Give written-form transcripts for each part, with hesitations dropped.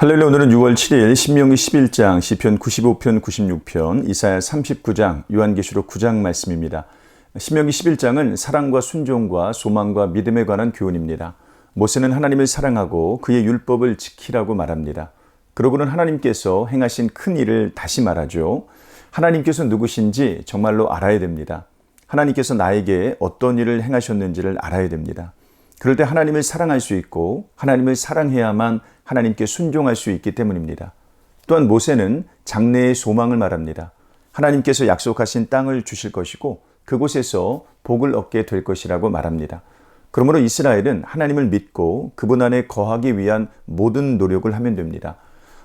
할렐루야. 오늘은 6월 7일 신명기 11장, 시편 95편, 96편, 이사야 39장, 요한계시록 9장 말씀입니다. 신명기 11장은 사랑과 순종과 소망과 믿음에 관한 교훈입니다. 모세는 하나님을 사랑하고 그의 율법을 지키라고 말합니다. 그러고는 하나님께서 행하신 큰 일을 다시 말하죠. 하나님께서 누구신지 정말로 알아야 됩니다. 하나님께서 나에게 어떤 일을 행하셨는지를 알아야 됩니다. 그럴 때 하나님을 사랑할 수 있고 하나님을 사랑해야만 하나님께 순종할 수 있기 때문입니다. 또한 모세는 장래의 소망을 말합니다. 하나님께서 약속하신 땅을 주실 것이고 그곳에서 복을 얻게 될 것이라고 말합니다. 그러므로 이스라엘은 하나님을 믿고 그분 안에 거하기 위한 모든 노력을 하면 됩니다.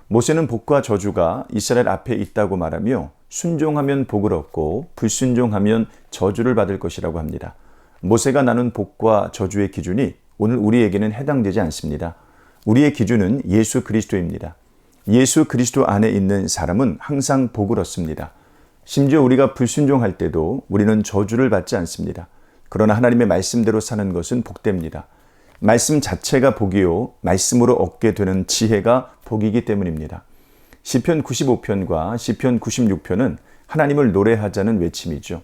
모세는 복과 저주가 이스라엘 앞에 있다고 말하며 순종하면 복을 얻고 불순종하면 저주를 받을 것이라고 합니다. 모세가 나눈 복과 저주의 기준이 오늘 우리에게는 해당되지 않습니다. 우리의 기준은 예수 그리스도입니다. 예수 그리스도 안에 있는 사람은 항상 복을 얻습니다. 심지어 우리가 불순종할 때도 우리는 저주를 받지 않습니다. 그러나 하나님의 말씀대로 사는 것은 복됩니다. 말씀 자체가 복이요, 말씀으로 얻게 되는 지혜가 복이기 때문입니다. 시편 95편과 시편 96편은 하나님을 노래하자는 외침이죠.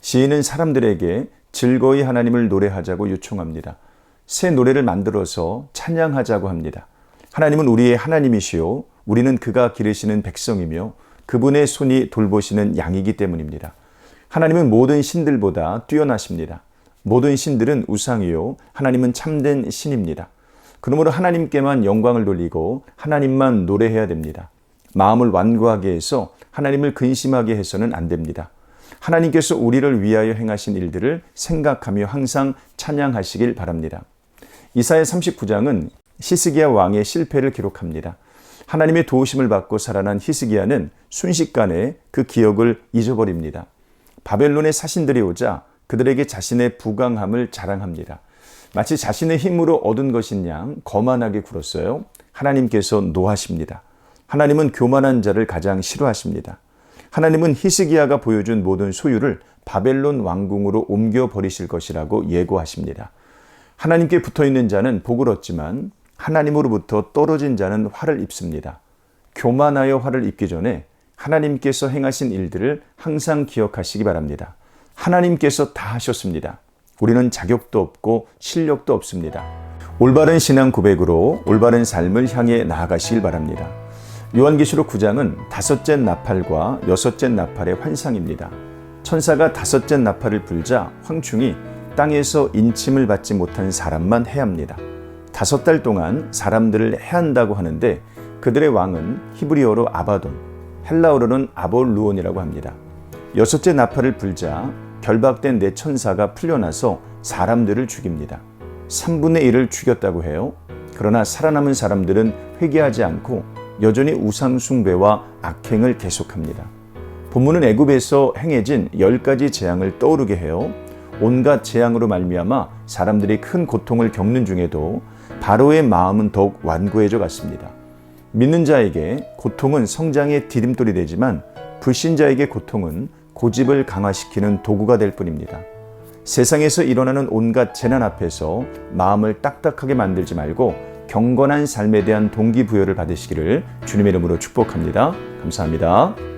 시인은 사람들에게 즐거이 하나님을 노래하자고 요청합니다. 새 노래를 만들어서 찬양하자고 합니다. 하나님은 우리의 하나님이시요, 우리는 그가 기르시는 백성이며 그분의 손이 돌보시는 양이기 때문입니다. 하나님은 모든 신들보다 뛰어나십니다. 모든 신들은 우상이요, 하나님은 참된 신입니다. 그러므로 하나님께만 영광을 돌리고 하나님만 노래해야 됩니다. 마음을 완고하게 해서 하나님을 근심하게 해서는 안 됩니다. 하나님께서 우리를 위하여 행하신 일들을 생각하며 항상 찬양하시길 바랍니다. 이사야 39장은 히스기야 왕의 실패를 기록합니다. 하나님의 도우심을 받고 살아난 히스기야는 순식간에 그 기억을 잊어버립니다. 바벨론의 사신들이 오자 그들에게 자신의 부강함을 자랑합니다. 마치 자신의 힘으로 얻은 것인 양 거만하게 굴었어요. 하나님께서 노하십니다. 하나님은 교만한 자를 가장 싫어하십니다. 하나님은 히스기야가 보여준 모든 소유를 바벨론 왕궁으로 옮겨버리실 것이라고 예고하십니다. 하나님께 붙어있는 자는 복을 얻지만 하나님으로부터 떨어진 자는 화를 입습니다. 교만하여 화를 입기 전에 하나님께서 행하신 일들을 항상 기억하시기 바랍니다. 하나님께서 다 하셨습니다. 우리는 자격도 없고 실력도 없습니다. 올바른 신앙 고백으로 올바른 삶을 향해 나아가시길 바랍니다. 요한계시록 9장은 다섯째 나팔과 여섯째 나팔의 환상입니다. 천사가 다섯째 나팔을 불자 황충이 땅에서 인침을 받지 못한 사람만 해합니다. 5달 동안 사람들을 해한다고 하는데 그들의 왕은 히브리어로 아바돈, 헬라어로는 아볼루온이라고 합니다. 여섯째 나팔을 불자 결박된 네 천사가 풀려나서 사람들을 죽입니다. 3분의 1을 죽였다고 해요. 그러나 살아남은 사람들은 회개하지 않고 여전히 우상 숭배와 악행을 계속합니다. 본문은 애굽에서 행해진 10가지 재앙을 떠오르게 해요. 온갖 재앙으로 말미암아 사람들이 큰 고통을 겪는 중에도 바로의 마음은 더욱 완고해져 갔습니다. 믿는 자에게 고통은 성장의 디딤돌이 되지만 불신자에게 고통은 고집을 강화시키는 도구가 될 뿐입니다. 세상에서 일어나는 온갖 재난 앞에서 마음을 딱딱하게 만들지 말고 경건한 삶에 대한 동기부여를 받으시기를 주님의 이름으로 축복합니다. 감사합니다.